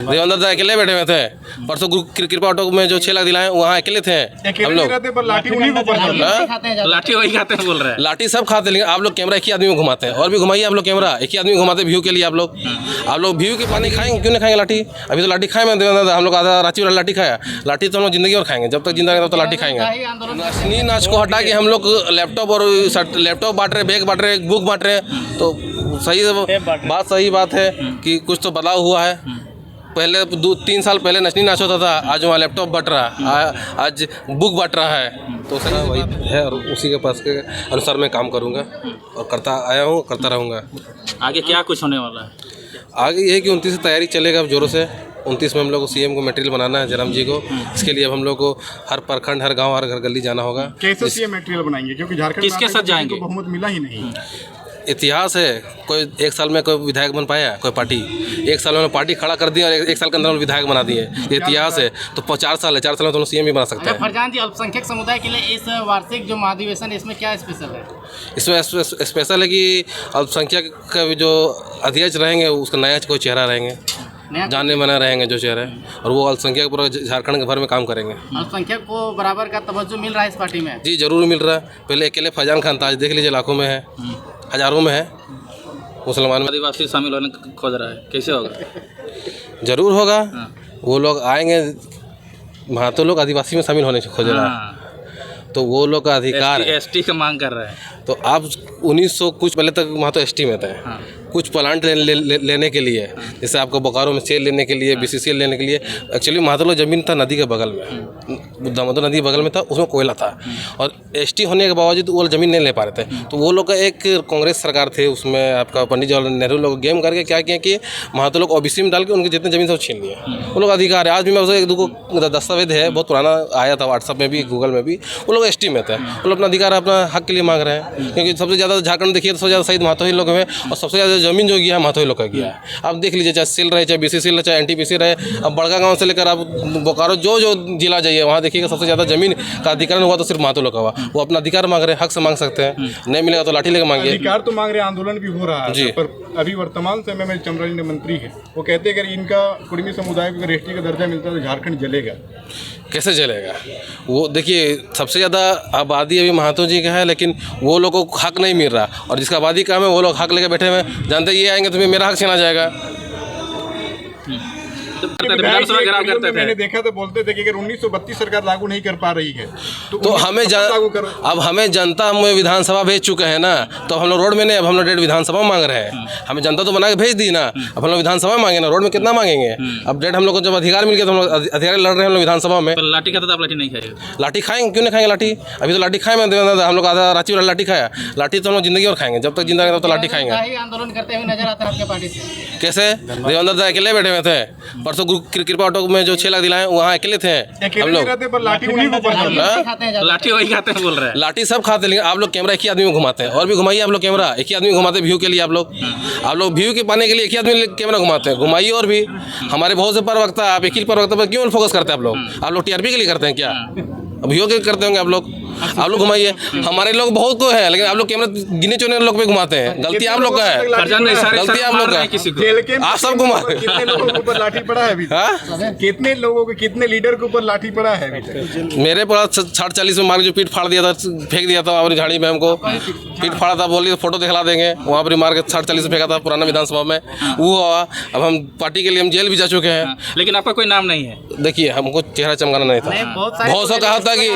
देवेंद्र दा अकेले बैठे हुए थे। परसों कृपा ऑटो में जो 6 लाख दिलाए वहाँ अकेले थे हम लोग। लाठी वही खाते हैं बोल रहे हैं। लाठी सब खाते, लेकिन आप लोग कैमरा एक ही आदमी को घुमाते हैं। और भी घुमाइए आप लोग कैमरा, एक ही आदमी को घुमाते व्यू के लिए। आप लोग व्यू के पानी खाएंगे, क्यों नहीं खाएंगे लाठी? अभी तो लाठी खाए मैं देवेंद्र, हम लोग आधा रांची वाला लाठी खाया। लाठी तो हम लोग जिंदगी और खाएंगे, जब तक जिंदा रहेंगे तब तक लाठी खाएंगे। नशनी नाच को हटा के हम लोग लैपटॉप बांट रहे, बैग बांट रहे, बुक बांट रहे, तो सही बात है कि कुछ तो बदलाव हुआ है। पहले 2-3 साल पहले नशनी नाच होता था, आज वहाँ लैपटॉप बट रहा, आज बुक बट रहा है। तो सर वही है और उसी के पास के अनुसार मैं काम करूँगा और करता आया हूँ, करता रहूँगा। आगे क्या कुछ होने वाला है? आगे ये है कि 29 से तैयारी चलेगा अब जोरों से। 29 में हम लोग को सीएम को मटेरियल बनाना है, जयराम जी को। इसके लिए अब हम लोग को हर प्रखंड, हर गांव, हर घर गली जाना होगा। कैसे सीएम मटेरियल बनाएंगे, क्योंकि झारखंड किसके साथ जाएंगे? बहुमत मिला ही नहीं। इतिहास है, कोई एक साल में कोई विधायक बन पाया? कोई पार्टी एक साल में पार्टी खड़ा कर दी और एक साल के अंदर विधायक बना दिए। ये इतिहास है। तो 4 साल है, 4 साल में तो सीएम भी बना सकते हैं। फरजान जी, अल्पसंख्यक समुदाय के लिए इस वार्षिक जो महाधिवेशन, इसमें क्या स्पेशल है? इसमें स्पेशल है कि अल्पसंख्यक का जो अध्यक्ष रहेंगे उसका नया कोई चेहरा रहेंगे, जाने माने रहेंगे जो चेहरे, और वो अल्पसंख्यक पूरा झारखंड के भर में काम करेंगे। अल्पसंख्यक को बराबर का तवज्जो मिल रहा है इस पार्टी में? जी जरूर मिल रहा है। पहले अकेले फैजान खान था, आज देख लीजिए लाखों में है, हजारों में है। मुसलमान आदिवासी शामिल होने खोज रहा है, कैसे होगा? जरूर होगा। वो लोग आएंगे, महातो लोग आदिवासी में शामिल होने खोज रहा है, तो वो लोग का अधिकार है। एसटी का मांग कर रहे हैं। तो आप 1900 कुछ पहले तक वहाँ तो एसटी में थे। कुछ प्लांट लेने के लिए, जैसे आपको बोकारो में सेल लेने के लिए, बीसीसीएल लेने के लिए, एक्चुअली महातो ज़मीन था नदी के बगल में, दामोदर नदी के बगल में था, उसमें कोयला था, और एसटी होने के बावजूद वो ज़मीन नहीं ले पा रहे थे। तो वो लोग का एक कांग्रेस सरकार थे, उसमें आपका पंडित जवाहरलाल नेहरू लोग गेम करके क्या किया कि महातो लोग ओबीसी में डाल के उनके जितने ज़मीन से वो छीन लिए। वो लोग अधिकार है। आज भी मैं उसे 1-2 दस्तावेज है, बहुत पुराना आया था व्हाट्सअप में भी, गूगल में भी, वो लोग एसटी में थे। वो लोग अपना अधिकार, अपना हक के लिए मांग रहे हैं, क्योंकि सबसे ज़्यादा झारखंड देखिए तो सबसे ज़्यादा शहीद महातो ही लोग हैं, और सबसे ज़्यादा ज़मीन जो गया है महातो ही लोग का गया है। आप देख लीजिए, चाहे सेल रहे, चाहे बीसीसीएल रहे, चाहे एनटीपीसी रहे, अब बड़का गांव से लेकर आप बोकारो जो जिला जाइए वहाँ देखिएगा सबसे ज़्यादा ज़मीन का अधिकार हुआ तो सिर्फ महातो लोग का हुआ। वो अपना अधिकार मांग रहे हैं, हक से मांग सकते हैं, नहीं मिलेगा तो लाठी लेकर मांगिए। अधिकार तो मांग रहे हैं, आंदोलन भी हो रहा है जी। पर अभी वर्तमान समय में चमराजी मंत्री है, वो कहते हैं अगर इनका कुर्मी समुदाय को एसटी का दर्जा मिलता है तो झारखंड जलेगा। कैसे चलेगा? वो देखिए, सबसे ज़्यादा आबादी अभी महातो जी का है, लेकिन वो लोगों को हक नहीं मिल रहा, और जिसका आबादी कम है वो लोग हक लेकर बैठे हुए जानते ये आएंगे तो मेरा हक छीना जाएगा। मैंने देखा तो बोलते थे कि अगर 1932 सरकार लागू नहीं कर पा रही है तो हमें लागू करो। अब हमें जनता हमें विधानसभा भेज चुके हैं ना, तो हम लोग रोड में नहीं, अब हम लोग डेट विधानसभा मांग रहे हैं। हमें जनता तो बना के भेज दी ना, अब हम लोग विधानसभा मांगे ना, रोड में कितना मांगेंगे? अब डेट हम लोग को जब अधिकार मिल गया तो हम लोग अधिकार लड़ रहे हैं हम लोग विधानसभा में। लाठी खाता था, आप लाठी नहीं खाएंगे? लाठी खाएंगे, क्यों नहीं खाएंगे लाठी? अभी तो लाठी खाए मैं देवेंद्र, हम लोग आधा रांची वाला लाठी खाया। लाठी तो हम लोग जिंदगी और खाएंगे, जब तक जिंदा रहेंगे तब तक लाठी खाएंगे। आंदोलन करते हुए नजर आता है आपके पार्टी से? कैसे? देवेंद्र दा अकेले बैठे हुए थे। परसों कृपा ऑटो में जो 6 लाख दिलाए वहाँ अकेले थे हम लोग। लाठी वही खाते हैं बोल रहे हैं। लाठी सब खाते, लेकिन आप लोग कैमरा एक ही आदमी को घुमाते हैं। और भी घुमाइए आप लोग कैमरा, एक ही आदमी घुमाते व्यू के लिए। आप लोग व्यू के पाने के लिए एक ही आदमी कैमरा घुमाते हैं। घुमाइए। और भी हमारे बहुत से प्रवक्ता, आप एक ही प्रवक्ता पर क्यों फोकस करते हैं? आप लोग टीआरपी के लिए करते हैं क्या? व्यू के करते होंगे आप लोग घुमाइए। हमारे लोग बहुत को है, लेकिन आप लोग कैमरा गिने चुने लोग पे घुमाते हैं। गलती आप लोग का है, गलती आप लोग का है। आप सब घुमा, कितने लोगों के ऊपर लाठी पड़ा है अभी? कितने लोगों के, कितने लीडर के ऊपर लाठी पड़ा है अभी? मेरे पड़ा 60-40 में मार जो पीठ फाड़ दिया था, फेंक दिया था अपनी झाड़ी में, हमको पीठ फाड़ा था। बोलिए फोटो दिखला देंगे, वहाँ पर मार के 60-40 फेंका था पुराना विधानसभा में, वो हुआ। अब हम पार्टी के लिए हम जेल भी जा चुके हैं। लेकिन आपका कोई नाम नहीं है? देखिए, हमको चेहरा चमकाना नहीं था। बहुत सा कहा था कि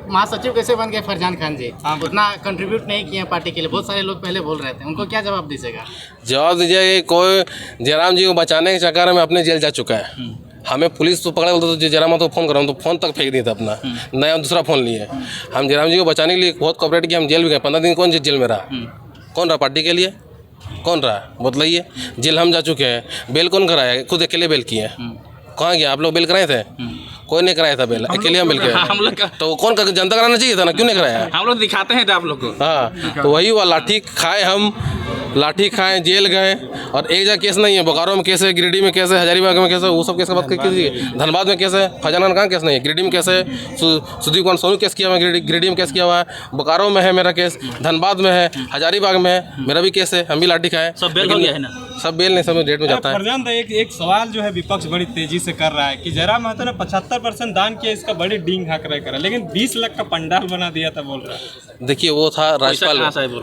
महासचिव कैसे बन गए फरजान खान जी, उतना कंट्रीब्यूट नहीं किए पार्टी के लिए, बहुत सारे लोग पहले बोल रहे थे, उनको क्या जवाब दीजिएगा? जवाब दीजिए, कोई जयराम जी को बचाने के चक्कर में अपने जेल जा चुका है। हमें पुलिस तो पकड़े, बोलते तो जयराम तो फ़ोन कराऊँ तो फ़ोन तक फेंक दिया था अपना, नया दूसरा फ़ोन लिए। हम जयराम जी को बचाने के लिए बहुत कॉपरेट किया, हम जेल भी गए। 15 दिन कौन जेल में रहा? कौन रहा पार्टी के लिए? कौन रहा बताइए? जेल हम जा चुके हैं। बेल कौन कराया? खुद अकेले बेल किए। कहाँ गया? आप लोग बेल कराए थे? कोई नहीं कराया था बेल, अकेले हम मिल गए। हम लोग तो कौन जनता कराना चाहिए था ना, क्यों नहीं कराया? हम लोग दिखाते हैं आप लोग को। हाँ, तो वही हुआ। लाठी खाए हम, लाठी खाए, जेल गए। और एक जगह केस नहीं है, बोकारो में केस है, गिरिडीह में केस है, हजारीबाग में केस है, वो सब केस की बात कीजिए। धनबाद में केस है, फैजान खान कहाँ केस नहीं है? गिरिडीह में केस है, सुदीप कुमार सोनू केस किया हुआ है, गिरिडीह में केस किया हुआ है, बोकारो में है मेरा केस, धनबाद में है, हजारीबाग में है, मेरा भी केस है, हम भी लाठी खाए। सब बेल हो गया है ना? सब बेल नहीं, सब रेट में जाता है। फरजान दा, एक सवाल जो है विपक्ष बड़ी तेजी से कर रहा है कि जयराम महतो ने 75% दान किया, इसका बड़ी डींग हाँक रहे करा, लेकिन 20 लाख का पंडाल बना दिया था बोल रहा है। देखिए वो था राज्यपाल,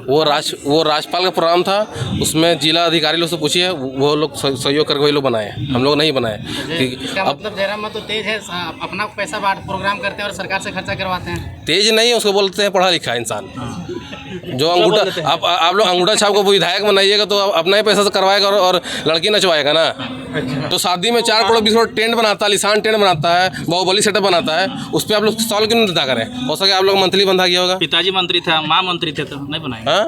वो राज्यपाल का प्रोग्राम था, उसमें जिला अधिकारी लोग से पूछिए, वो लोग सहयोग करके वही लोग बनाए, हम लोग नहीं बनाए। इसका मतलब जयराम महतो तेज है, अपना पैसा बांट प्रोग्राम करते हैं और सरकार से खर्चा करवाते हैं। तेज नहीं है, उसको बोलते हैं पढ़ा लिखा इंसान। जो अंगूठा आप लोग अंगूठा छाप को विधायक बनाइएगा तो अपना ही पैसा से करवाएगा और लड़की नचवाएगा ना। तो शादी में 4 करोड़ 20 करोड़ टेंट बनाता है, लिसान टेंट बनाता है, बाहुबली सेटअप बनाता है, उस पर आप लोग सॉल्व क्यों नहीं देता करें? हो सके आप लोग मंथली बंधा किया होगा। पिताजी मंत्री था, माँ मंत्री थे, तो नहीं बनाए। हाँ,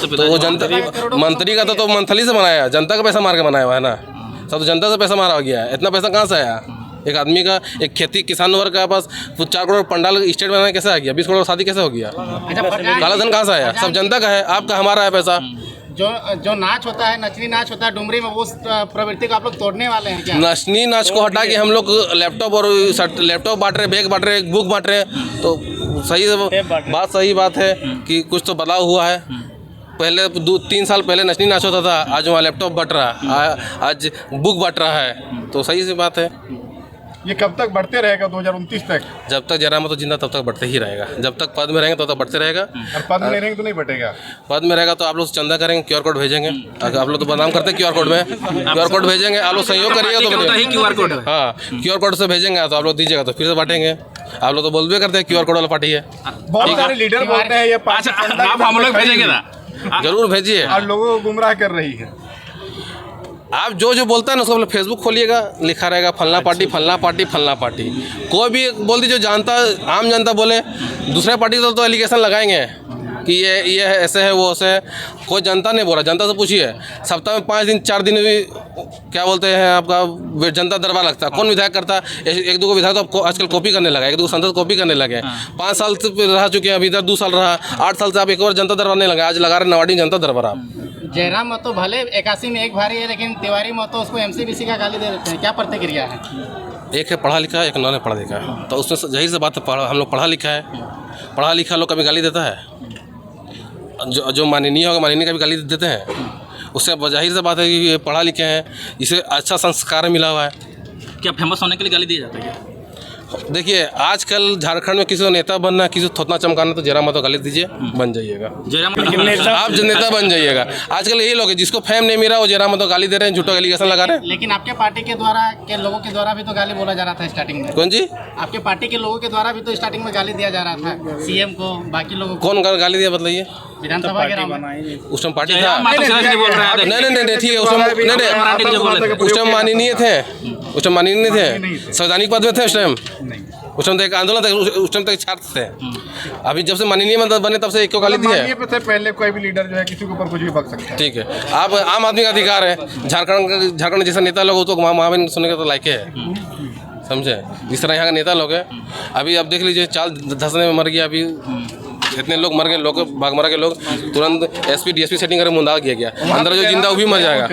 तो वो जनता मंत्री का तो मंथली से बनाया, जनता का पैसा मार के बनाया हुआ है ना। सब तो जनता से पैसा मारा गया है, इतना पैसा कहाँ से आया? एक आदमी का, एक खेती किसान वर्ग के पास 4 करोड़ पंडाल स्टेट बनाने कैसे आ गया? 20 करोड़ शादी कैसे हो गया? काला धन कहाँ से आया? सब जनता का है, आपका हमारा है पैसा। जो नाच होता है, नचनी नाच होता है डुमरी में, वो प्रवृत्ति को आप लोग तोड़ने वाले हैं क्या? नचनी नाच को हटा के हम लोग लैपटॉप बांट रहे, बैग बांट रहे, बुक बांट रहे, तो सही बात है कि कुछ तो बदलाव हुआ है। पहले 2-3 साल पहले नचनी नाच होता था, आज वहाँ लैपटॉप बट रहा, आज बुक बट रहा है, तो सही सी बात है। ये कब तक बढ़ते रहेगा 2029 तक? जब तक जयराम महतो जिंदा तब तक बढ़ते ही रहेगा, जब तक पद में रहेंगे तब तक बढ़ते रहेगा। और पद में रहेंगे तो नहीं बढ़ेगा? पद में रहेगा तो आप लोग चंदा करेंगे, QR कोड भेजेंगे। अगर आप लोग तो बदनाम करते हैं QR कोड में, QR कोड भेजेंगे, आप लोग सहयोग करिएगा तो QR कोड, हाँ QR कोड से भेजेंगे तो आप लोग दीजिएगा तो फिर से बांटेंगे। आप लोग तो बोलबे करते हैं QR कोड वाला पार्टी है। बहुत सारे लीडर बोलते हैं ये पार्टी आप हम लोग भेजेंगे ना, जरूर भेजिए। और लोगों को गुमराह कर रही है। आप जो बोलता है ना उसको फेसबुक खोलिएगा, लिखा रहेगा फलना पार्टी फलना पार्टी फलना पार्टी। कोई भी बोल दीजिए, जानता आम जनता बोले, दूसरे पार्टी तो एलिगेशन लगाएंगे कि ये ऐसे है वो ऐसे है। कोई जनता नहीं बोला, जनता से पूछिए। सप्ताह में 5 दिन 4 दिन भी क्या बोलते हैं आपका जनता दरबार लगता है। कौन विधायक करता है? 1-2 विधायक तो आजकल कॉपी करने लगा, 1-2 सांसद कॉपी करने लगे। 5 साल से रह चुके हैं, अभी इधर 2 साल रहा, 8 साल से आप एक और जनता दरबार नहीं लगा, आज लगा रहे नवाड़ी जनता दरबार। आप जयराम महतो भले 81 में एक भारी है, लेकिन तिवारी महतो उसको MCBC का गाली दे देते हैं, क्या प्रतिक्रिया है? एक है पढ़ा लिखा, एक नॉन पढ़ा लिखा है, तो उसमें यही से बात है, हम लोग पढ़ा लिखा है। पढ़ा लिखा लोग कभी गाली देता है? जो माननीय होगा माननीय का भी गाली देते हैं। उससे जाहिर सी बात है कि ये पढ़ा लिखे हैं, इसे अच्छा संस्कार मिला हुआ है। क्या फेमस होने के लिए गाली दी जाती है? देखिए आजकल झारखंड में किसी को नेता बनना, किसी को थोतना चमकाना, तो जयराम महतो गाली दीजिए, बन जाइएगा। आप जो नेता बन जाइएगा। आजकल यही लोग है जिसको फेम नहीं मिला वो जयराम महतो गाली दे रहे हैं, झूठा एलिगेशन लगा रहे हैं। लेकिन आपके पार्टी के द्वारा के लोगों के द्वारा भी तो गाली बोला जा रहा था स्टार्टिंग में। कौन जी? आपके पार्टी के लोगों के द्वारा भी तो स्टार्टिंग में गाली दिया जा रहा था, CM को, बाकी लोगों को। कौन गाली दिया बताइए? विधानसभा के राम उस टाइम पार्टी था। बोल रहा है नहीं ठीक है, उस टाइम माननीय थे, उस टाइम माननीय थे, संवैधानिक पद में थे उस टाइम। उस टाइम तक आंदोलन था, उस टाइम तक छात्र थे। अभी जब से माननीय बने तब से एक को गाली दी है। पहले कोई भी लीडर जो है किसी के ऊपर कुछ भी बक सकता है। ठीक है, आप आम आदमी का अधिकार है। झारखंड जैसा नेता लोग तो महामहिम सुनने का तो लायक है, समझे? जिस तरह यहाँ के नेता लोग हैं, अभी आप देख लीजिए, चाल धसने में मर गया। अभी इतने लोग मर गए, भागमरा के लोग, तुरंत SP DSP सेटिंग करके मुंडा किया गया। अंदर जो जिंदा वो भी मर जाएगा।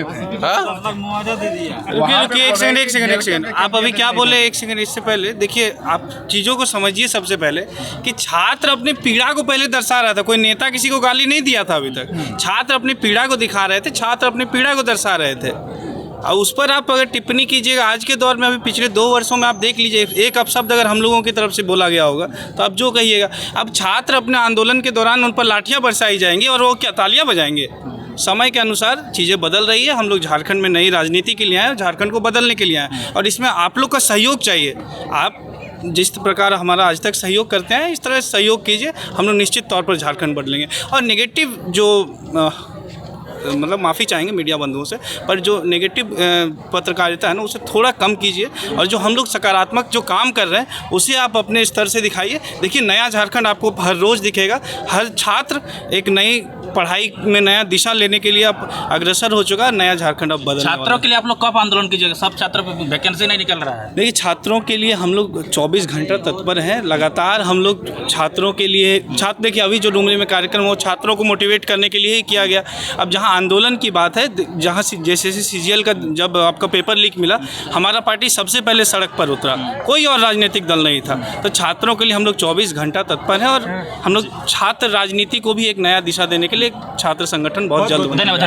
रुकिए एक सेकंड। आप अभी क्या बोले? एक सेकंड, इससे पहले देखिए, आप चीज़ों को समझिए। सबसे पहले कि छात्र अपनी पीड़ा को पहले दर्शा रहा था, कोई नेता किसी को गाली नहीं दिया था अभी तक। छात्र अपनी पीड़ा को दिखा रहे थे, छात्र अपनी पीड़ा को दर्शा रहे थे, और उस पर आप अगर टिप्पणी कीजिएगा आज के दौर में, अभी पिछले 2 वर्षों में आप देख लीजिए, एक अपशब्द अगर हम लोगों की तरफ से बोला गया होगा तो आप जो कहिएगा। अब छात्र अपने आंदोलन के दौरान उन पर लाठियाँ बरसाई जाएंगी और वो क्या तालियाँ बजाएंगे? समय के अनुसार चीज़ें बदल रही है। हम लोग झारखंड में नई राजनीति के लिए आए, झारखंड को बदलने के लिए आए, और इसमें आप लोग का सहयोग चाहिए। आप जिस प्रकार हमारा आज तक सहयोग करते हैं, इस तरह सहयोग कीजिए, हम लोग निश्चित तौर पर झारखंड बदलेंगे। और नेगेटिव जो मतलब माफ़ी चाहेंगे मीडिया बंधुओं से, पर जो नेगेटिव पत्रकारिता है ना, उसे थोड़ा कम कीजिए, और जो हम लोग सकारात्मक जो काम कर रहे हैं उसे आप अपने स्तर से दिखाइए। देखिए, नया झारखंड आपको हर रोज़ दिखेगा। हर छात्र एक नई पढ़ाई में नया दिशा लेने के लिए अब अग्रसर हो चुका है। नया झारखंड अब बदलने वाला है। छात्रों के लिए आप लोग कब आंदोलन कीजिएगा? सब छात्रों पर वैकेंसी नहीं निकल रहा है। देखिए, छात्रों के लिए हम लोग 24 घंटा तत्पर हैं। लगातार हम लोग छात्रों के लिए देखिए, अभी जो डुमरी में कार्यक्रम वो छात्रों को मोटिवेट करने के लिए ही किया गया। अब जहां आंदोलन की बात है, जहां जैसे CGL का जब आपका पेपर लीक मिला, हमारा पार्टी सबसे पहले सड़क पर उतरा, कोई और राजनीतिक दल नहीं था। तो छात्रों के लिए हम लोग 24 घंटा तत्पर हैं, और हम लोग छात्र राजनीति को भी एक नया दिशा देने के लिए छात्र संगठन बहुत जल्द। धन्यवाद।